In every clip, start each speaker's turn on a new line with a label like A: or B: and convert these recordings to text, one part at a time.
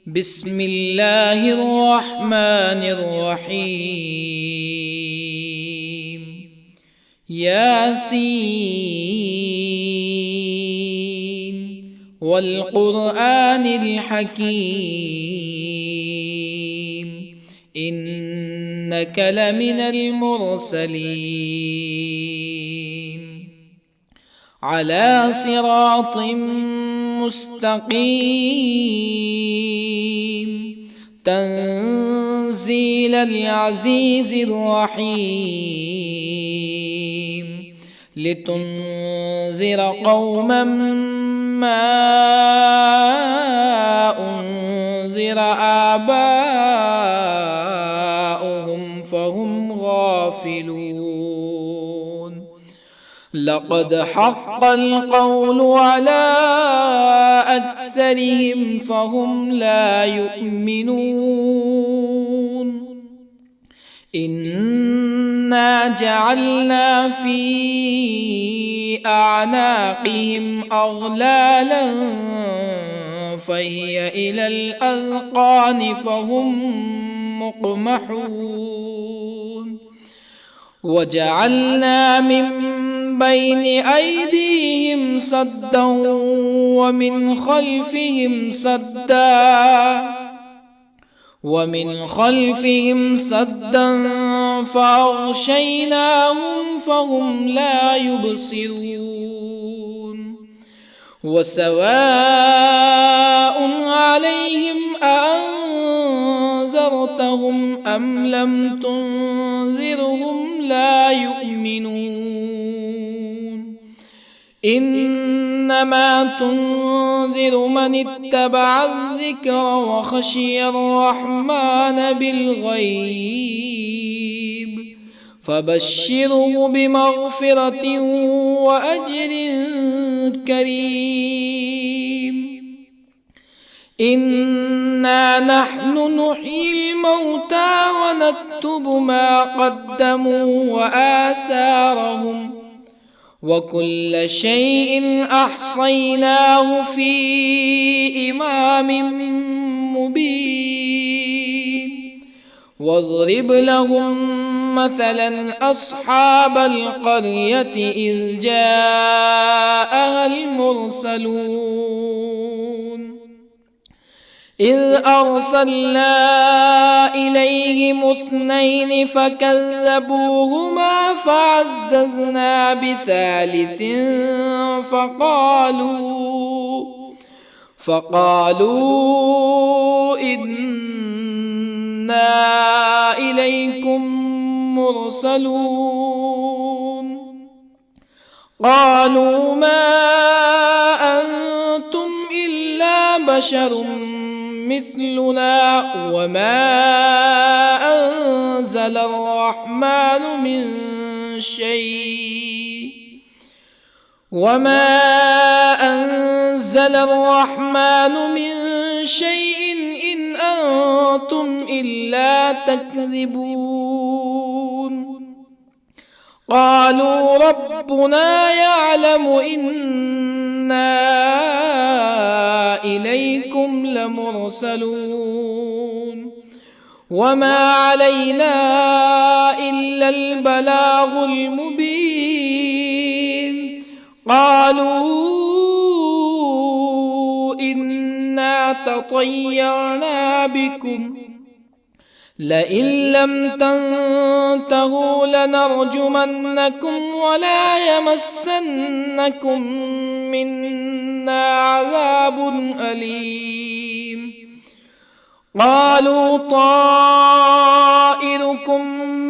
A: بسم الله الرحمن الرحيم. ياسين والقرآن الحكيم إنك لمن المرسلين على صراط مستقيم تنزيل العزيز الرحيم لتنذر قوما ما أنذر آباؤهم فهم غافلون. لقد حق القول على أكثرهم فهم لا يؤمنون. إنا جعلنا في أعناقهم أغلالا فهي إلى الأذقان فهم مقمحون. وجعلنا من بين أيديهم سدا ومن خلفهم سدا فأغشيناهم فهم لا يبصرون. وسواء عليهم أأنذرتهم أم لم تنذرهم لا يؤمنون. إنما تنذر من اتبع الذكر وخشي الرحمن بالغيب فبشره بمغفرة وأجر كريم. إنا نحن نحيي الموتى ونكتب ما قدموا وآثارهم وكل شيء أحصيناه في إمام مبين. واضرب لهم مثلا أصحاب القرية إذ جاءها المرسلون إذ أرسلنا إليهم اثنين فكذبوهما فعززنا بثالث فقالوا إنا إليكم مرسلون. قالوا ما أنتم إلا بشر مثلنا وما أنزل الرحمن من شيء إن أنتم إلا تكذبون. قالوا ربنا يعلم إنا إليكم لمرسلون وما علينا إلا البلاغ المبين. قالوا إنا تطيرنا بكم لئن لم تنتهوا لنرجمنكم ولا يمسنكم منا عذاب أليم. قالوا طائركم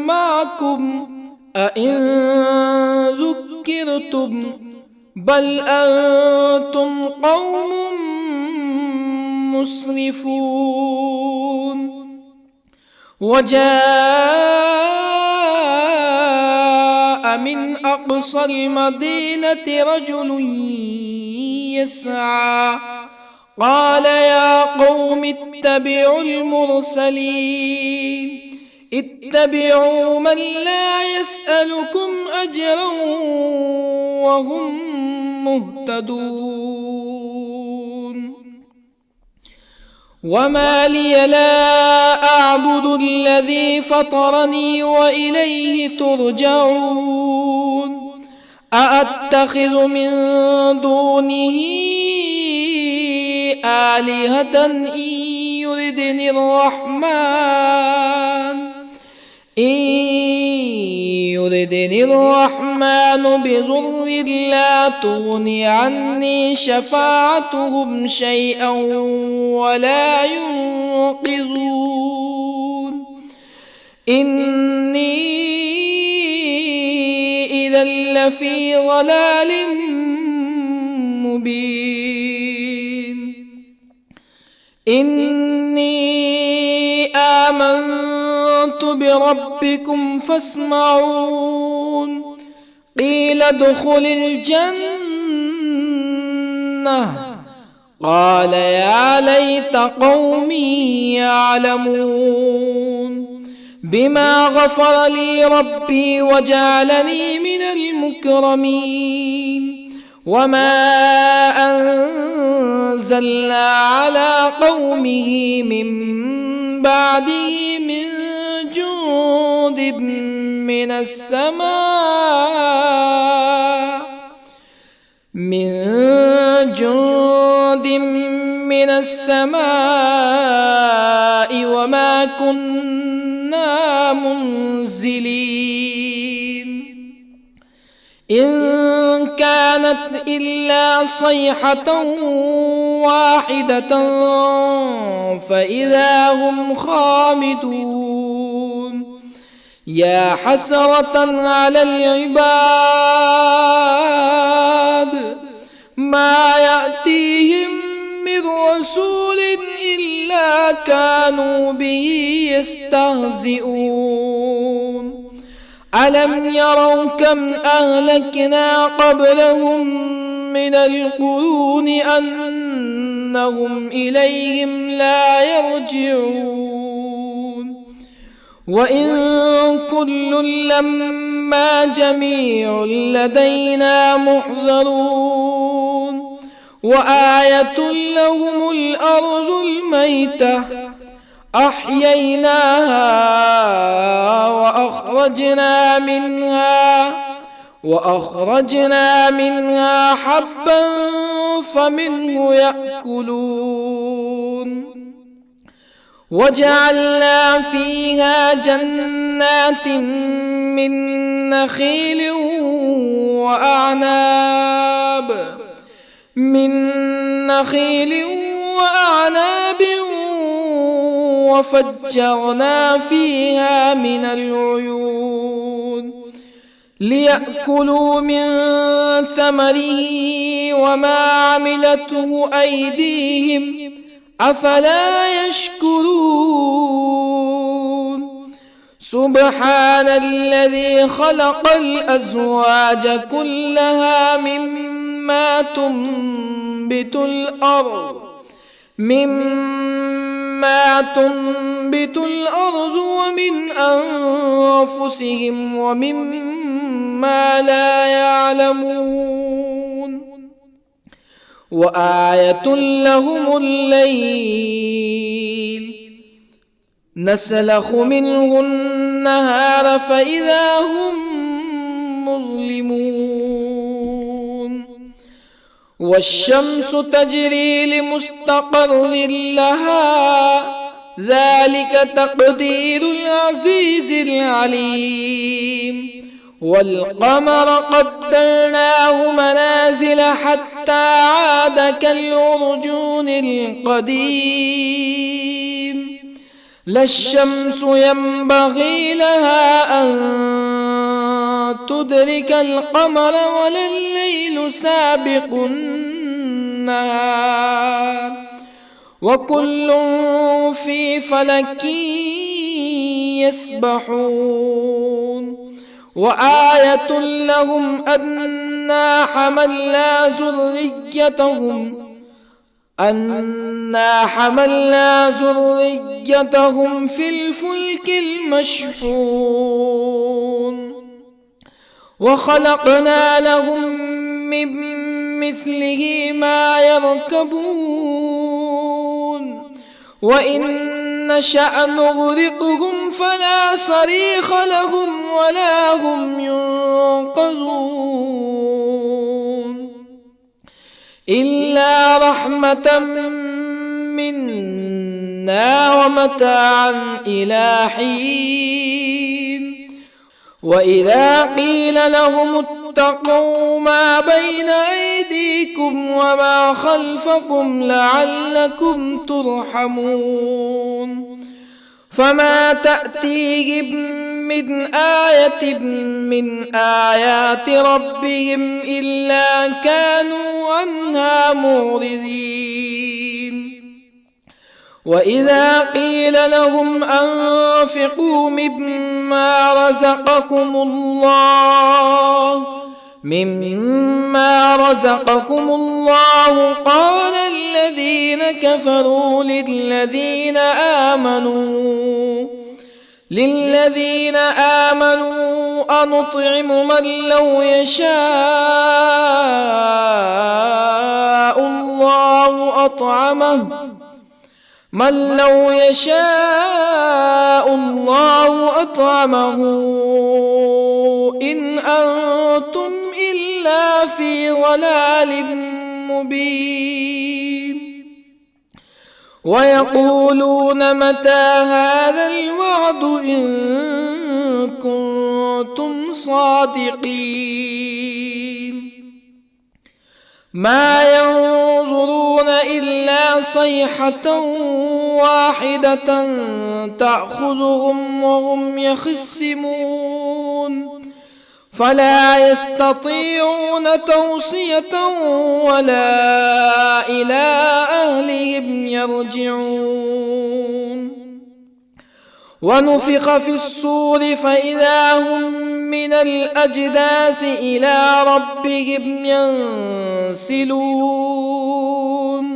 A: معكم أئن ذكرتم بل أنتم قوم مسرفون. وجاء من أقصى المدينة رجل يسعى قال يا قوم اتبعوا المرسلين اتبعوا من لا يسألكم أجرا وهم مهتدون. وما لي لا أعبد الذي فطرني وإليه ترجعون أأتخذ من دونه آلهة يردني الرحمن بضر لا تغني عني شفاعتهم شيئا ولا ينقذون إني إذا لفي ضلال مبين إني آمنت بربكم فاسمعون قيل ادخل الجنة قال يا ليت قومي يعلمون بما غفر لي ربي وجعلني من المكرمين وما أنزلنا على قومه من بعده من جند من السماء وما كنا منزلين إن كانت إلا صيحة واحدة فإذا هم خامدون يا حسرة على العباد ما يأتيهم من رسول إلا كانوا به يستهزئون ألم يروا كم أهلكنا قبلهم من القرون أنهم إليهم لا يرجعون وإن كل لما جميع لدينا محضرون وآية لهم الأرض الميتة أحييناها وأخرجنا منها حبا فمنه يأكلون وجعلنا فيها جنات من نخيل وأعناب وفجرنا فيها من العيون ليأكلوا من ثمره وما عملته أيديهم أفلا يشكرون سبحان الذي خلق الأزواج كلها مما تنبت الأرض ومن أنفسهم ومما لا يعلمون وآية لهم الليل نسلخ منه النهار فإذا هم مظلمون والشمس تجري لمستقر لها ذلك تقدير العزيز العليم والقمر قدرناه منازل حتى عاد كالعرجون القديم لا الشمس ينبغي لها أن تدرك القمر ولا الليل سابق النهار وكل في فلك يسبحون وآية لهم أنا حملنا ذريتهم في الفلك المشحون وخلقنا لهم من مثله ما يركبون وإن نشأ نغرقهم فلا صريخ لهم ولا هم ينقذون إلا رحمة منا ومتاعا إلى حين وإذا قيل لهم اتقوا ما بين أيديكم وما خلفكم لعلكم ترحمون فما تأتيهم من آية من آيات ربهم إلا كانوا عنها معرضين وإذا قيل لهم أنفقوا مما رزقكم الله قال الذين كفروا للذين آمنوا أنطعم من لو يشاء الله أطعمه إن أنتم إلا في ضلال مبين ويقولون متى هذا الوعد إن كنتم صادقين ما ينظرون إلا صيحة واحدة تأخذهم وهم يخصمون فلا يستطيعون توصية ولا إلى أهلهم يرجعون ونفخ في الصور فإذا هم من الأجداث إلى ربهم ينسلون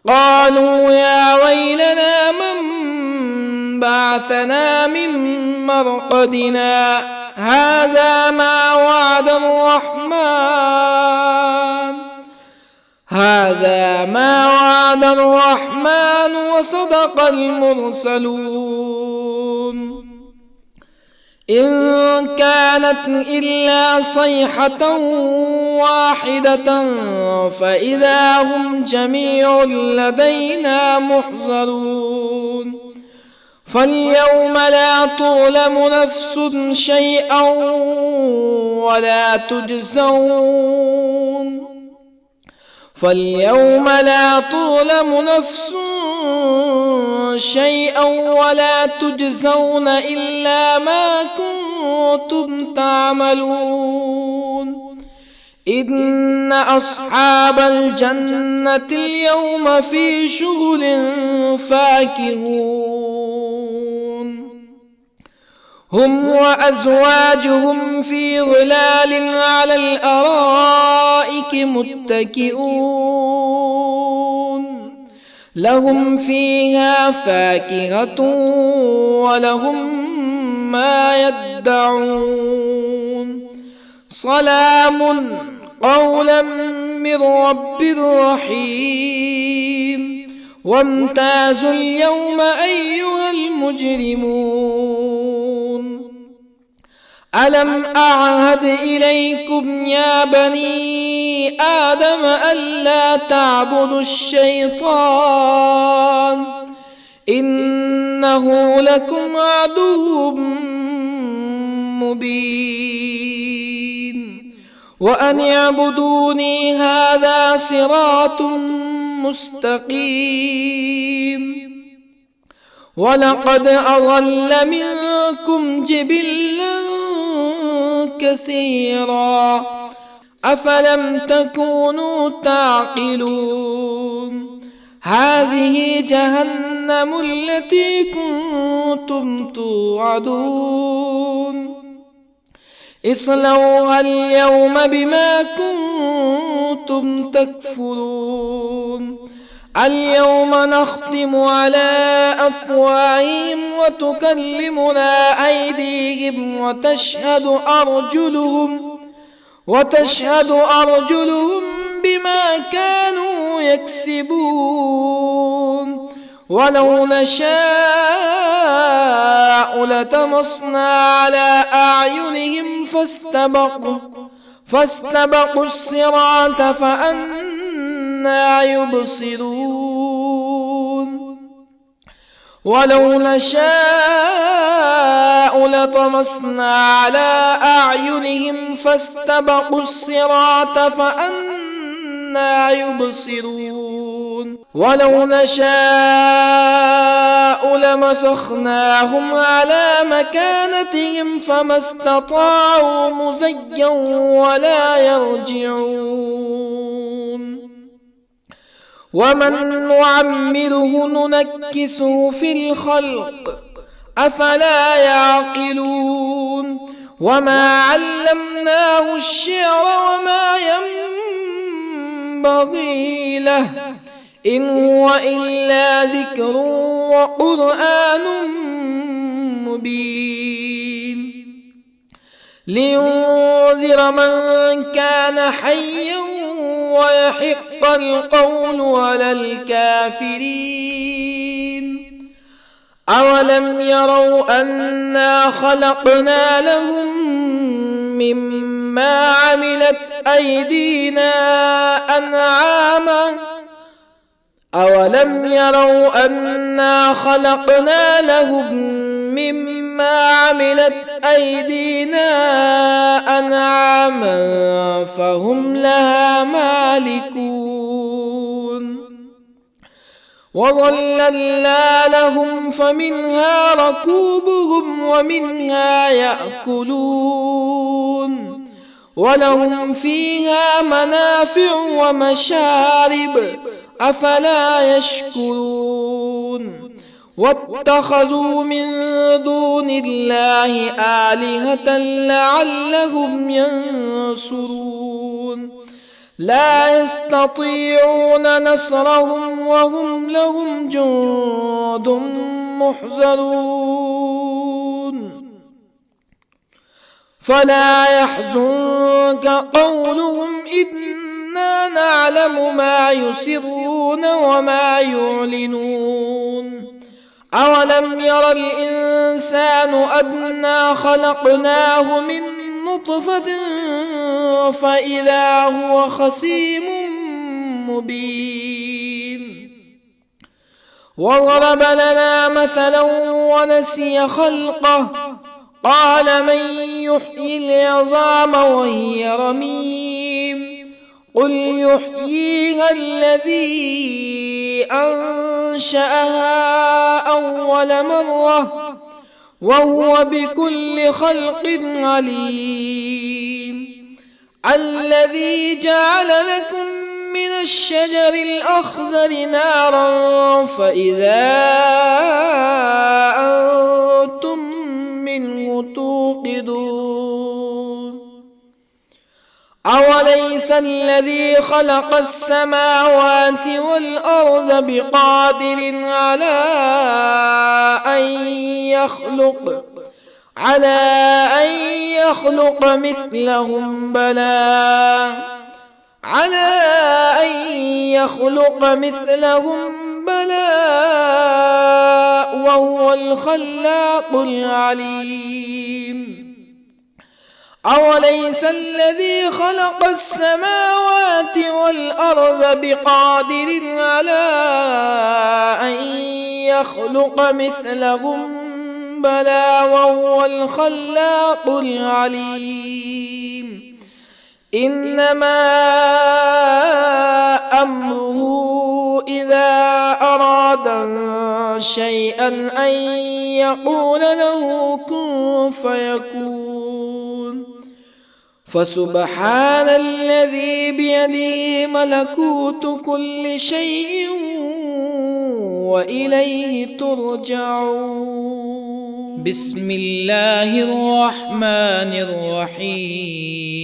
A: قالوا يا ويلنا من بعثنا من مرقدنا هذا ما وعد الرحمن وصدق المرسلون إن كانت إلا صيحة واحدة فإذا هم جميع لدينا محضرون فاليوم لا تظلم نفس شيئا ولا تجزون إلا ما كنتم تعملون إن أصحاب الجنة اليوم في شغل فاكهون هم وأزواجهم في ظلال على الأرائك متكئون لهم فيها فاكهة ولهم ما يدعون سلام قولا من رب رحيم وامتازوا اليوم أيها المجرمون ألم أعهد إليكم يا بني آدم ألا تعبدوا الشيطان إنه لكم عدو مبين وأن اعبدوني هذا صراط مستقيم ولقد أضل منكم جبلا كثيرا أفلم تكونوا تعقلون هذه جهنم التي كنتم توعدون اصلوها اليوم بما كنتم تكفرون اليوم نختم على أفواههم وتكلمنا أيديهم وتشهد أرجلهم بما كانوا يكسبون ولو نشاء لطمسنا على أعينهم فاستبقوا الصراط فأنى يبصرون ولو نشاء لطمسنا على أعينهم فاستبقوا الصراط فأنى يبصرون ولو نشاء لمسخناهم على مكانتهم فما استطاعوا مزيا ولا يرجعون ومن نعمره ننكسه في الخلق أفلا يعقلون وما علمناه الشعر وما ينبغي له إن هو إلا ذكر وقرآن مبين لينذر من كان حيا ويحق القول على الكافرين أولم يروا أنا خلقنا لهم مما عملت أيدينا أنعاما أولم يروا أنا خلقنا لهم مما عملت أيدينا أنعاما فهم لها مالكون وظللنا لهم فمنها ركوبهم ومنها يأكلون ولهم فيها منافع ومشارب أفلا يشكرون واتخذوا من دون الله آلهة لعلهم ينصرون لا يستطيعون نصرهم وهم لهم جند محضرون فلا يحزنك قولهم إنا نعلم ما يسرون وما يعلنون أولم ير الإنسان أنا خلقناه من نطفة فإذا هو خصيم مبين وضرب لنا مثلا ونسي خلقه قال من يحيي العظام وهي رميم قل يحييها الذي أنشأها أول مرة وهو بكل خلق عليم الذي جعل لكم من الشجر الأخضر نارا فإذا أنتم منه توقدون أوليس الذي خلق السماوات والأرض بقادر على أن يخلق مثلهم بلى وهو الخلاق العليم أوليس الذي خلق السماوات والأرض بقادر على أن يخلق مثلهم بلى وهو الخلاق العليم إنما أمره إذا أراد شيئا أن يقول له كن فيكون فسبحان الذي بيده ملكوت كل شيء وإليه ترجعون بسم الله الرحمن الرحيم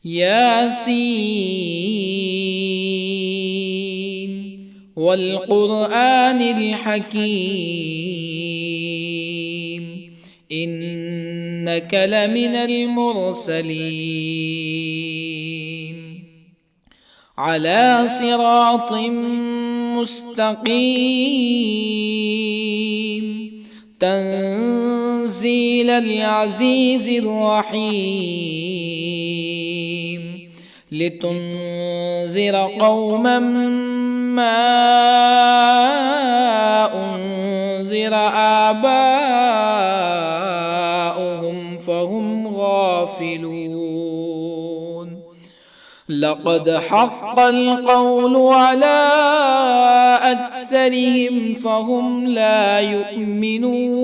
A: ياسين والقرآن الحكيم إنك لمن المرسلين على صراط مستقيم تنزيل العزيز الرحيم لتنذر قوما ما أنذر آباؤهم فهم غافلون لقد حق القول على أكثرهم فهم لا يؤمنون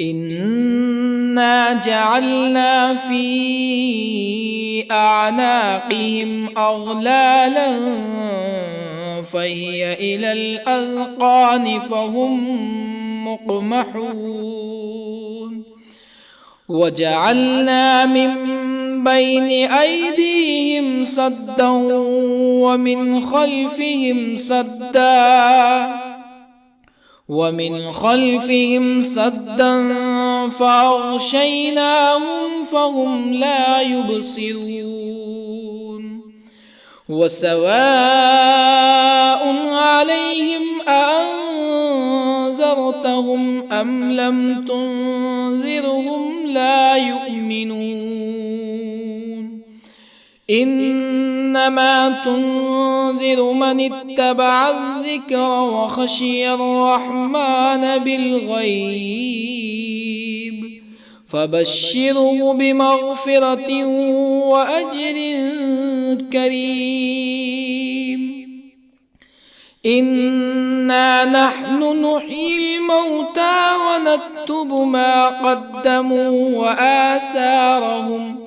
A: إنا جعلنا في أعناقهم أغلالا فهي إلى الأذقان فهم مقمحون وجعلنا من بين أيديهم سدا ومن خلفهم سدا فأغشيناهم فهم لا يبصرون وسواء عليهم أأنذرتهم أم لم تنذرهم لا يؤمنون إنما تنذر من اتبع الذكر وخشي الرحمن بالغيب فبشره بمغفرة وأجر كريم إنا نحن نحيي الموتى ونكتب ما قدموا وآثارهم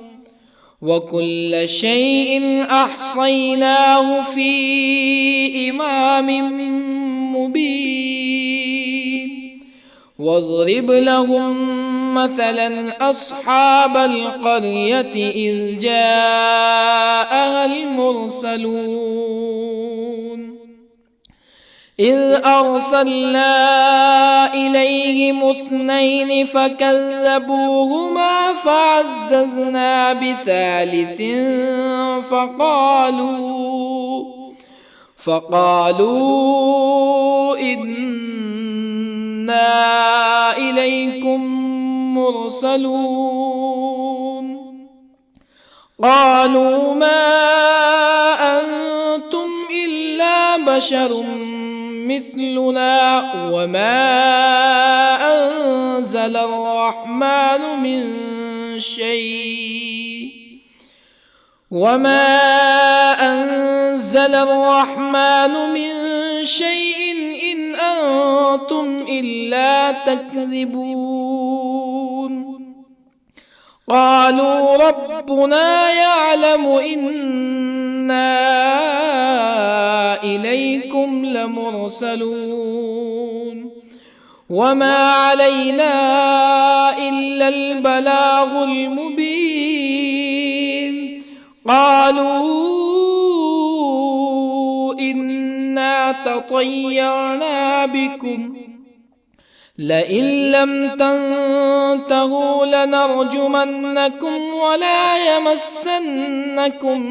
A: وكل شيء أحصيناه في إمام مبين واضرب لهم مثلا أصحاب القرية إذ جاءها المرسلون إذ أرسلنا إليهم اثنين فكذبوهما فعززنا بثالث فقالوا إنا إليكم مرسلون قالوا ما أنتم إلا بشر مثلنا وما أنزل الرحمن من شيء إن أنتم إلا تكذبون قالوا ربنا يعلم إنا إليكم لمرسلون وما علينا إلا البلاغ المبين قالوا إنا تطيرنا بكم لئن لم تنتهوا لنرجمنكم ولا يمسنكم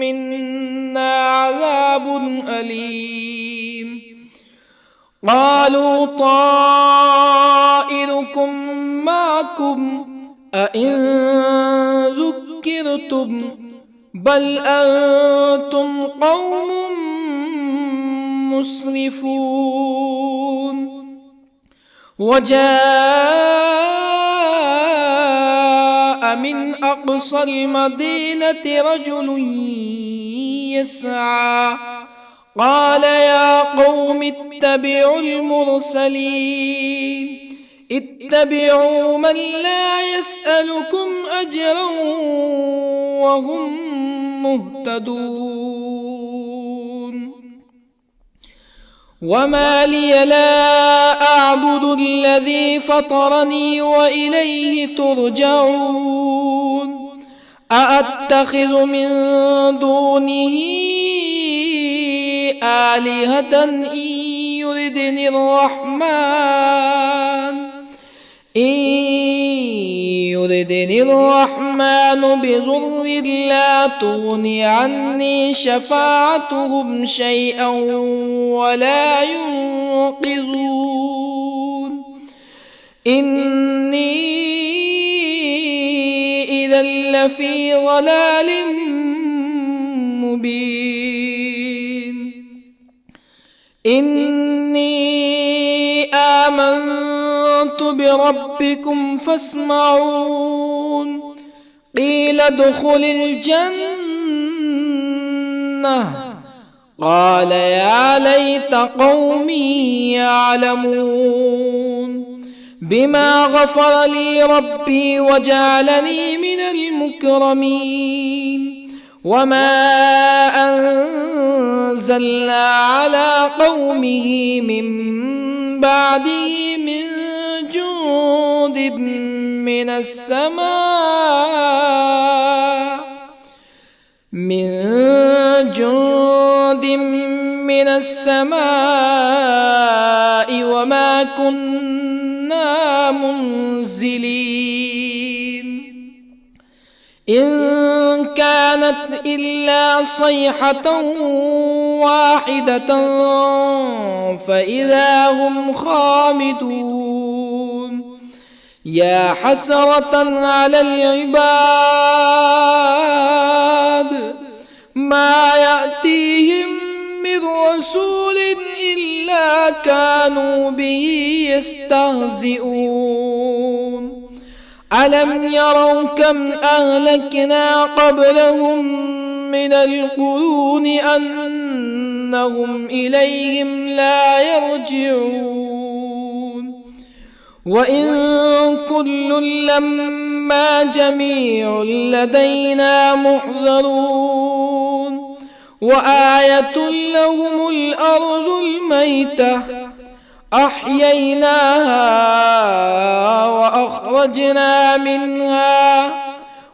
A: منا عذاب أليم قالوا طائركم معكم أئن ذكرتم بل أنتم قوم مسرفون وجاء من أقصى المدينة رجل يسعى قال يا قوم اتبعوا المرسلين اتبعوا من لا يسألكم أجرا وهم مهتدون وما لي لا أعبد الذي فطرني وإليه ترجعون أأتخذ من دونه آلهة إن يردني الرحمن إن يردني الرحمن بضر لا تغن عني شفاعتهم شيئا ولا ينقذون إني إذا لفي ضلال مبين إني آمنت بربكم فاسمعون قيل ادخل الجنة قال يا ليت قومي يعلمون بما غفر لي ربي وجعلني من المكرمين وما أنزلنا على قومه من بعده من جند من السماء وما كنا منزلين إن كانت إلا صيحة واحدة فإذا هم خامدون يا حسرة على العباد ما يأتيهم من رسول إلا كانوا به يستهزئون ألم يروا كم أهلكنا قبلهم من القرون أنهم إليهم لا يرجعون وإن كل لما جميع لدينا محضرون وآية لهم الأرض الميتة أحييناها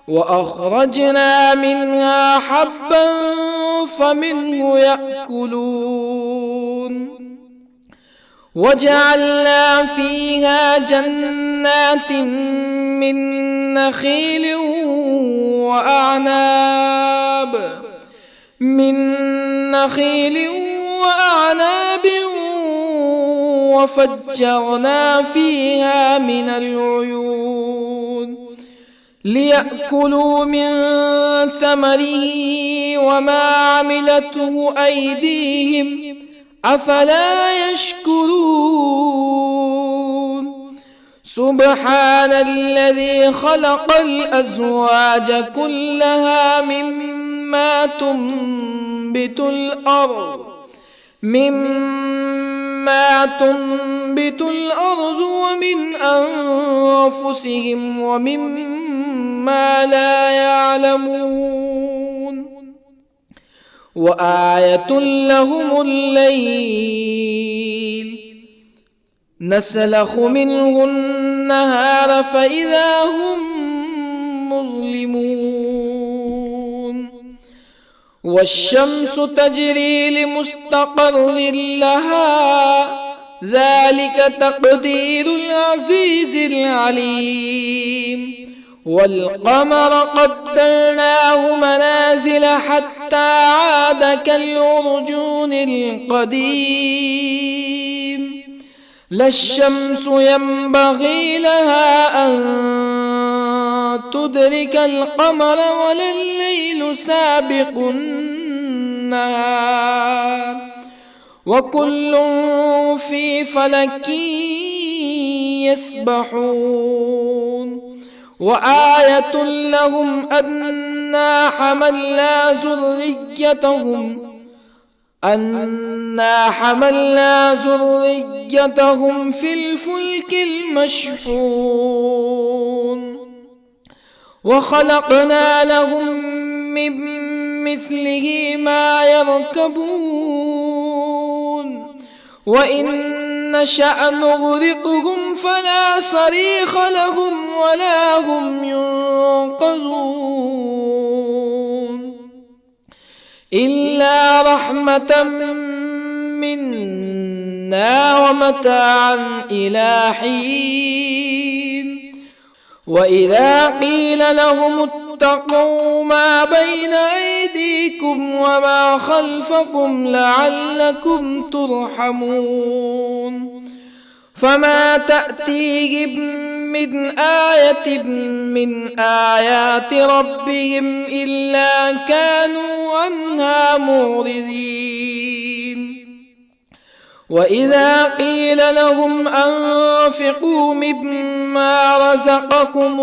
A: وأخرجنا منها حبا فمنه يأكلون وجعلنا فيها جنات من نخيل وأعناب وفجرنا فيها من العيون ليأكلوا من ثمره وما عملته أيديهم أفلا يشكرون سبحان الذي خلق الأزواج كلها مما تنبت الأرض ومن أنفسهم ومما لا يعلمون وآية لهم الليل نسلخ منه النهار فإذا هم مظلمون والشمس تجري لمستقر لها ذلك تقدير العزيز العليم والقمر قدرناه منازل حتى عاد كالعرجون القديم لا الشمس ينبغي لها أن تدرك القمر ولا الليل سابق النهار وكل في فلك يسبحون وآية لهم أنا حملنا ذريتهم في الفلك المشحون وخلقنا لهم من مثله ما يركبون وإن نشأ نغرقهم فلا صريخ لهم ولا هم ينقذون إلا رحمة منا ومتاعا إلى حين وإذا قيل لهم اتقوا ما بين أيديكم وما خلفكم لعلكم ترحمون فما تأتيهم من آية من آيات ربهم إلا كانوا عنها معرضين وإذا قيل لهم أنفقوا مما رزقكم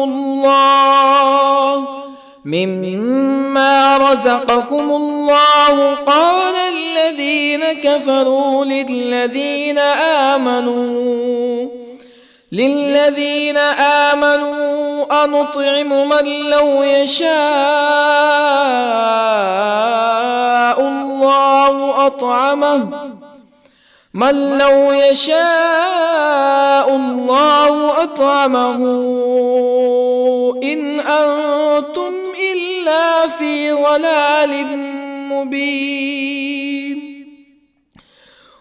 A: الله قال الذين كفروا للذين آمنوا أنطعم من لو يشاء الله أطعمه إن أنتم إلا في ضلال مبين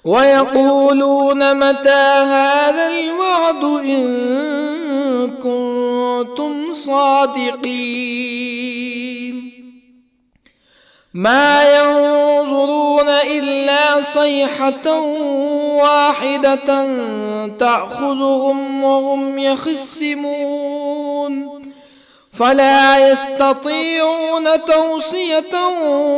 A: ويقولون متى هذا الوعد إن كنتم صادقين ما ينظرون إلا صيحة واحدة تأخذهم وهم يخصمون فلا يستطيعون توصية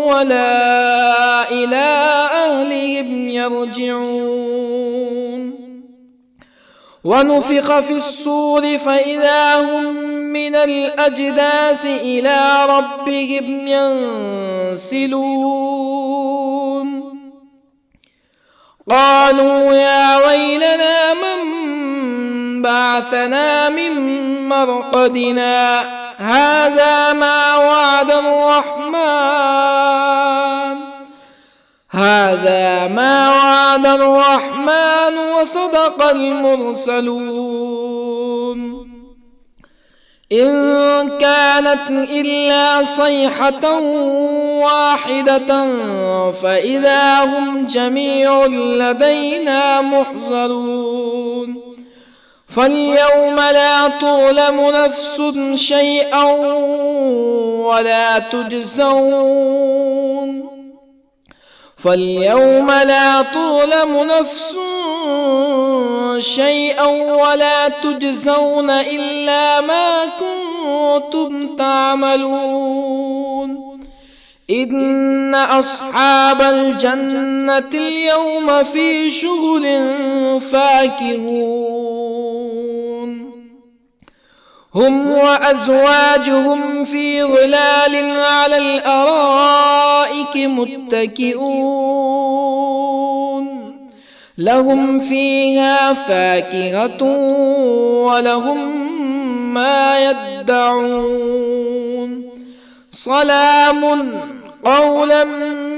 A: ولا إلى أهلهم يرجعون ونفخ في الصور فإذا هم من الأجداث إلى ربهم ينسلون قالوا يا ويلنا من بعثنا من مرقدنا هذا ما وعد الرحمن وصدق المرسلون إن كانت إلا صيحة واحدة فإذا هم جميع لدينا محضرون فاليوم لا تظلم نفس شيئا ولا تجزون إلا ما كنتم تعملون إن أصحاب الجنة اليوم في شغل فاكهون هم وأزواجهم في ظلال على الأرائك متكئون لهم فيها فاكهة ولهم ما يدعون سلام قولا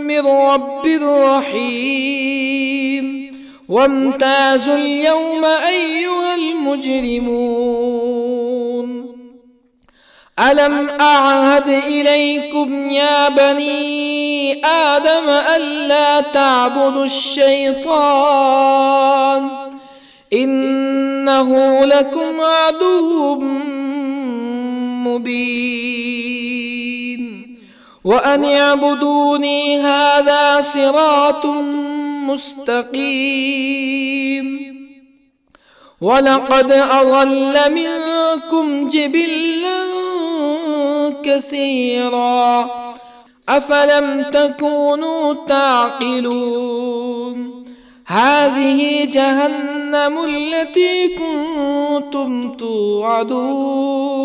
A: من رب رحيم وامتازوا اليوم أيها المجرمون ألم أعهد إليكم يا بني آدم ألا تعبدوا الشيطان إنه لكم عدو مبين وأن اعبدوني هذا صراط مستقيم ولقد أضل منكم جبلا كثيرا أفلم تكونوا تعقلون هذه جهنم التي كنتم توعدون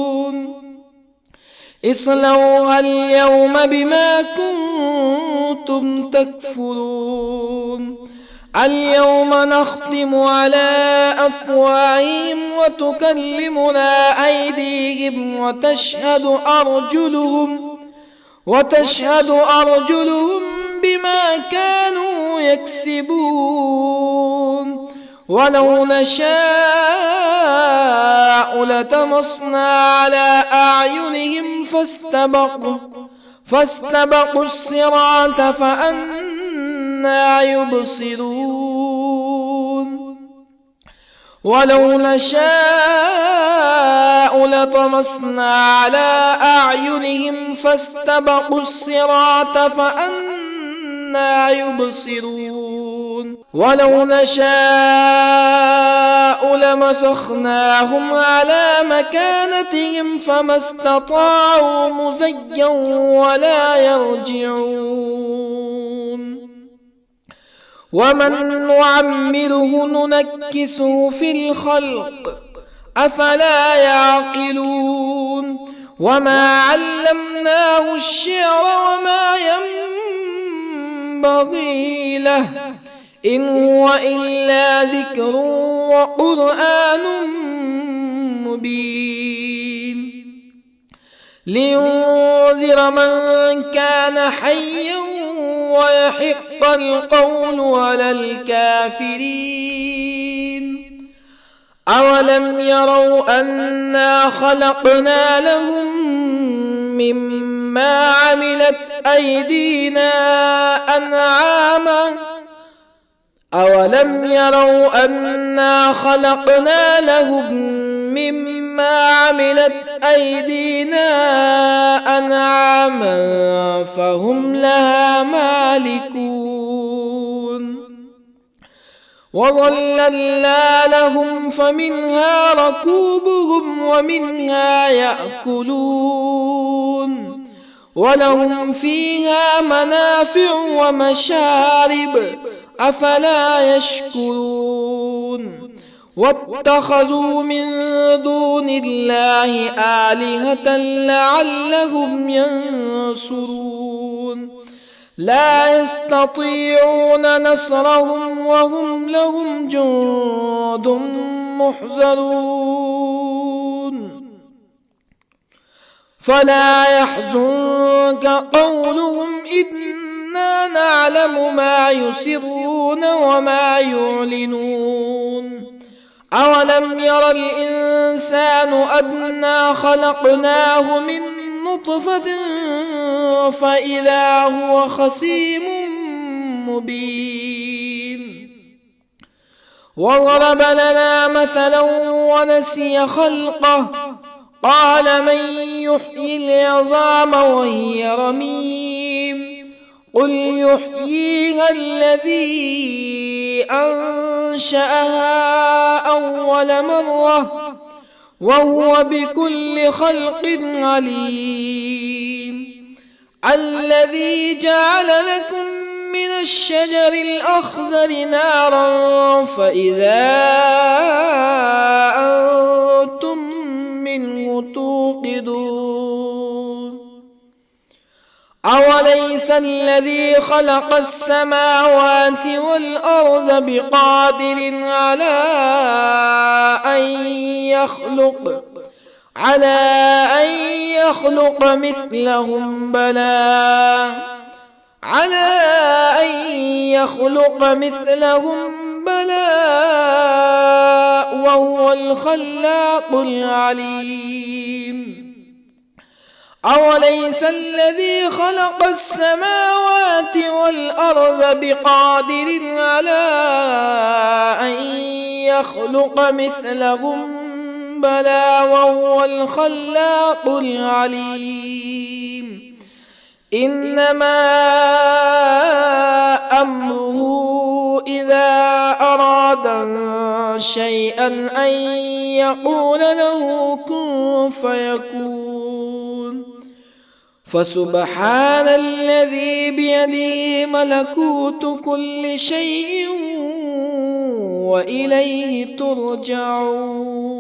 A: اصلوها اليوم بما كنتم تكفرون اليوم نختم على أفواههم وتكلمنا أيديهم وتشهد أرجلهم بما كانوا يكسبون ولو نشاء لطمسنا على أعينهم فاستبقوا الصراط فأنى يبصرون ولو نشاء لطمسنا على أعينهم فاستبقوا الصراط فأنى يبصرون ولو نشاء لمسخناهم على مكانتهم فما استطاعوا مزيا ولا يرجعون ومن نعمره ننكسه في الخلق أفلا يعقلون وما علمناه الشعر وما ينبغي له إن هو إلا ذكر وقرآن مبين لينذر من كان حيا ويحق القول على الكافرين أولم يروا أنا خلقنا لهم مما عملت أيدينا أنعاما أولم يروا أنا خلقنا لهم مما عملت أيدينا أنعاما فهم لها مالكون وظللنا لهم فمنها ركوبهم ومنها يأكلون ولهم فيها منافع ومشارب أفلا يشكرون واتخذوا من دون الله آلهة لعلهم ينصرون لا يستطيعون نصرهم وهم لهم جند محضرون فلا يحزنك قولهم إنا نعلم ما يسرون وما يعلنون أولم ير الإنسان أنا خلقناه من نطفة فإذا هو خصيم مبين وضرب لنا مثلا ونسي خلقه قال من يحيي العظام وهي رميم قل يحييها الذي أنشأها أول مرة وهو بكل خلق عليم الذي جعل لكم من الشجر الأخضر نارا فإذا أنتم منه توقدون أوليس الذي خلق السماوات والأرض بقادر على أن يخلق مثلهم بلى وهو الخلاق العليم أوليس الذي خلق السماوات والأرض بقادر على أن يخلق مثلهم بلى وهو الخلاق العليم إنما أمره إذا أراد شيئا أن يقول له كن فيكون فسبحان الذي بيده ملكوت كل شيء وإليه ترجعون